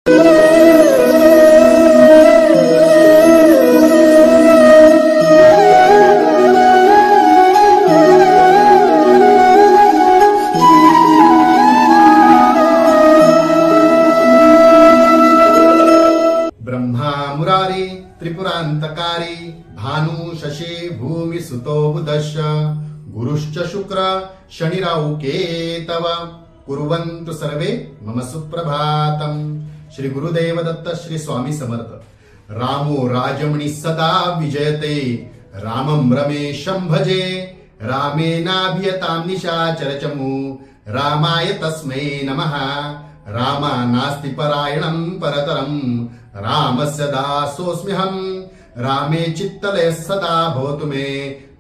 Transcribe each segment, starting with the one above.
मुरारी त्रिपुरांतकारी भानु शशी भूमि सुतो बुधश्च गुरुश्च शुक्र शनिराहु केतव कुर्वन्तु सर्वे मम सुप्रभातम। श्री गुरुदेव दत्त श्री स्वामी समर्थ। रामो राजमणि सदा विजयते रामं रमेशं भजे रामेनाभियतां निशाचरचमु रामाय तस्मै नमः। रामा नास्ति परायणं परतरं रामस्य दासोऽस्म्यहं रामे चित्तलय सदा भवतु मे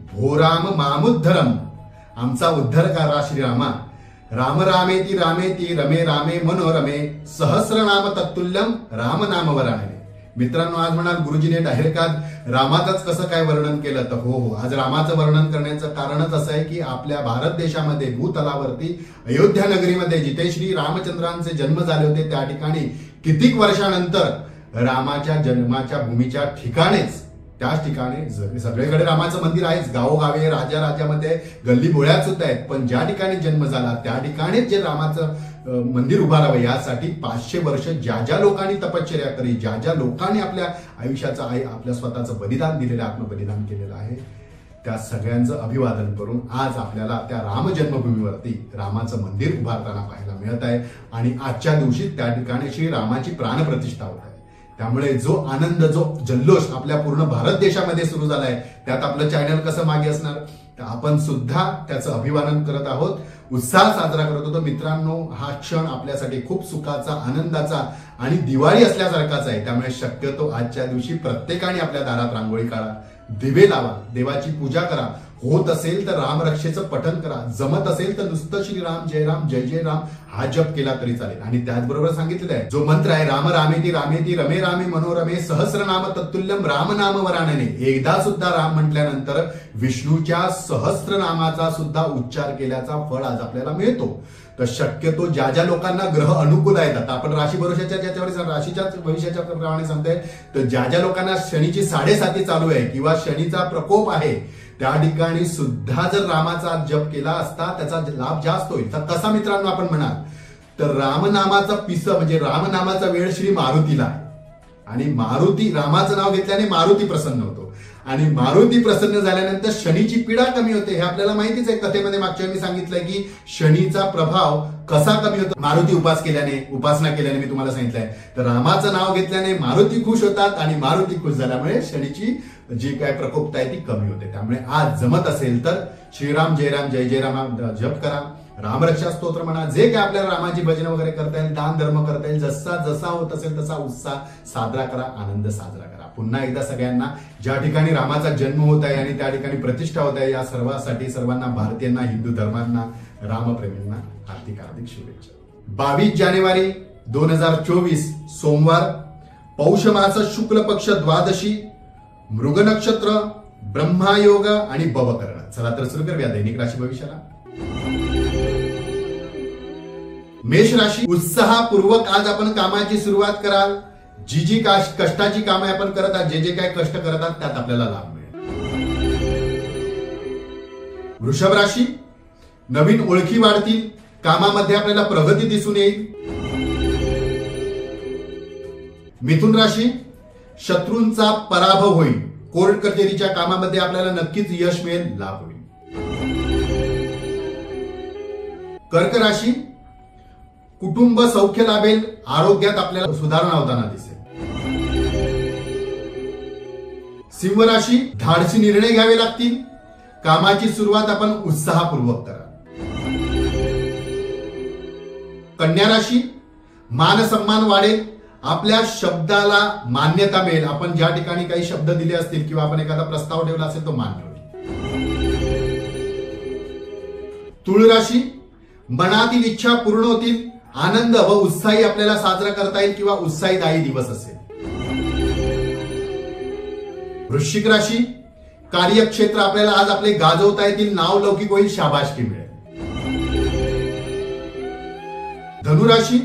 भो राम मामुद्धरम। आमचा उद्धारकारा श्रीरामा राम रामेती रामेती रमे रामे मनोरमे सहस्रनाम तत्तुल्यम राम नाम वराणे। मित्रांनो, आज म्हणाल गुरुजीने डायरेक्ट आज रामाचंच कसं काय वर्णन केलं, तर हो, आज रामाचं वर्णन करण्याचं कारणच असं आहे की आपल्या भारत देशामध्ये भूतलावरती अयोध्या नगरीमध्ये जिथे श्री रामचंद्रांचे जन्म झाले होते त्या ठिकाणी कितीक वर्षानंतर रामाच्या जन्माच्या भूमीच्या ठिकाणीच त्याच ठिकाणी सगळीकडे रामाचं मंदिर आहेच, गावोगावे राज्यामध्ये गल्ली बोळ्यात सुद्धा आहेत, पण ज्या ठिकाणी जन्म झाला त्या ठिकाणीच जे रामाचं मंदिर उभारावं यासाठी 500 वर्ष ज्या ज्या लोकांनी तपश्चर्या करी, ज्या ज्या लोकांनी आपल्या आयुष्याचं आपल्या स्वतःचं बलिदान दिलेलं, आत्मबलिदान केलेलं आहे, त्या सगळ्यांचं अभिवादन करून आज आपल्याला त्या राम जन्मभूमीवरती रामाचं मंदिर उभारताना पाहायला मिळत आहे आणि आजच्या दिवशी त्या ठिकाणी श्री रामाची प्राणप्रतिष्ठा होत आहे। त्यामुळे जो आनंद, जो जल्लोष आपल्या पूर्ण भारत देशामध्ये सुरू झालाय, त्यात आपलं चॅनल कसं मागे असणार, तर आपण सुद्धा त्याचं अभिवादन करत आहोत, उत्साह साजरा करत होतो। मित्रांनो, हा क्षण आपल्यासाठी खूप सुखाचा, आनंदाचा आणि दिवाळी असल्यासारखाच आहे। त्यामुळे शक्यतो आजच्या दिवशी प्रत्येकाने आपल्या दारात रांगोळी काढा, दिवे लावा, देवाची पूजा करा, होत असेल तर रामरक्षेचं पठण करा, जमत असेल तर नुसतं श्रीराम जय राम जय जय राम हा जप केला तरी चालेल। आणि त्याचबरोबर सांगितलेलं आहे जो मंत्र आहे राम रामेती रामेती रमे रामे मनोरमे सहस्रनाम तत्तुल्यम राम नाम वराणने, एकदा सुद्धा राम म्हटल्यानंतर विष्णूच्या सहस्रनामाचा सुद्धा उच्चार केल्याचा फळ आज आपल्याला मिळतो। तर शक्यतो ज्या ज्या लोकांना ग्रह अनुकूल आहेत, आता आपण राशी भरोशाच्या ज्याच्यावर राशीच्या भविष्याच्या प्रमाणे सांगताय, तर ज्या ज्या लोकांना शनीची 7.5 चालू आहे किंवा शनीचा प्रकोप आहे त्या ठिकाणी सुद्धा जर रामाचा जप केला असता त्याचा लाभ जास्त होईल। तर कसा मित्रांनो आपण म्हणाल, तर रामनामाचा पिस म्हणजे रामनामाचा वेळ श्री मारुतीला आहे आणि मारुती, रामाचं नाव घेतल्याने मारुती प्रसन्न होतो आणि मारुती प्रसन्न झाल्यानंतर शनीची पीडा कमी होते। हे आपल्याला माहितीच आहे, कथेमध्ये मागच्या मी सांगितलंय की शनीचा प्रभाव कसा कमी होतो मारुती उपासना केल्याने मी तुम्हाला सांगितलंय। तर रामाचं नाव घेतल्याने मारुती खुश होतात आणि मारुती खुश झाल्यामुळे शनीची जी काय प्रकोपता आहे ती कमी होते। त्यामुळे आज जमत असेल तर श्रीराम जय राम जय जय राम जप करा, रामरक्षा स्तोत्र म्हणा, जे काय आपल्याला रामाची भजन वगैरे करता येईल, दान धर्म करता येईल, जसा होत असेल तसा उत्साह साजरा करा, आनंद साजरा करा। पुन्हा एकदा सगळ्यांना ज्या ठिकाणी रामाचा जन्म होत आहे आणि त्या ठिकाणी प्रतिष्ठा होत आहे या सर्वांसाठी, सर्वांना भारतीयांना, हिंदू धर्मांना, रामप्रेमींना हार्दिक शुभेच्छा। 22 जानेवारी 2024 सोमवार, पौष मास शुक्ल पक्ष द्वादशी, मृग नक्षत्र, ब्रह्मायोग आणि भवकर्ण। चला तर सुरू करूया दैनिक राशी भविष्याला। मेष राशी, उत्साहपूर्वक आज आपण कामाची सुरुवात कराल। जी कष्टाची कामे आपण करत आहात, जे काय कष्ट करत आहात त्यात आपल्याला लाभ मिळेल। वृषभ राशी, नवीन ओळखी वाढतील, कामामध्ये आपल्याला प्रगती दिसून येईल। मिथुन राशी, शत्रूंचा पराभव होईल, कोर्ट कचेरीच्या कामामध्ये आपल्याला नक्कीच यश मिळेल, लाभ होईल। कर्क राशी, कुटुंब सौख्य लाभेल, आरोग्यात आपल्याला सुधारणा होताना दिसेल। सिंह राशी, धाडसी निर्णय घ्यावे लागतील, कामाची सुरुवात आपण उत्साहपूर्वक करा। कन्या राशी, मान सन्मान वाढेल, आपल्या शब्दाला मान्यता मिळेल, आपण ज्या ठिकाणी काही शब्द दिले असतील किंवा आपण एखादा प्रस्ताव ठेवला असेल तो मान्य होईल। तुळ राशी, मनातील इच्छा पूर्ण होतील, आनंद व उत्साही आपल्याला साजरा करता येईल किंवा उत्साहीदायी दिवस असेल। वृश्चिक राशी, कार्यक्षेत्र आपल्याला आज आपले गाजवता येतील, नाव लौकिक होईल, शाबासकी मिळेल। धनुराशी,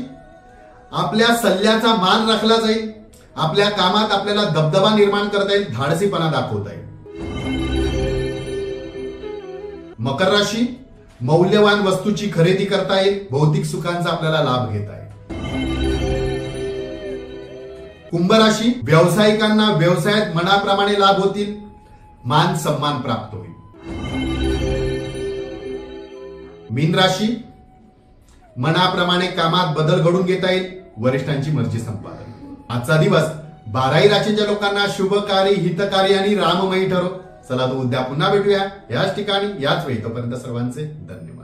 आपल्या सल्ल्याचा मान राखला जाईल, आपल्या कामात आपल्याला दबदबा निर्माण करता येईल, धाडसीपणा दाखवता येईल. मकर राशी, मौल्यवान वस्तूची खरेदी करता येईल, भौतिक सुखांचा आपल्याला लाभ घेता येईल. कुंभ राशी, व्यावसायिकांना व्यवसायात मनाप्रमाणे लाभ होतील, मान सन्मान प्राप्त होईल. मीन राशी, मनाप्रमाणे कामात बदल घडून घेता येईल, वरिष्ठांची मर्जी संपादन. आजचा दिवस 12 राशीच्या लोकांना शुभकारी, हितकारी आणि राममयी ठरो. चला तो उद्या पुन्हा भेटूया याच ठिकाणी याच वेळी. तोपर्यंत सर्वांचे धन्यवाद.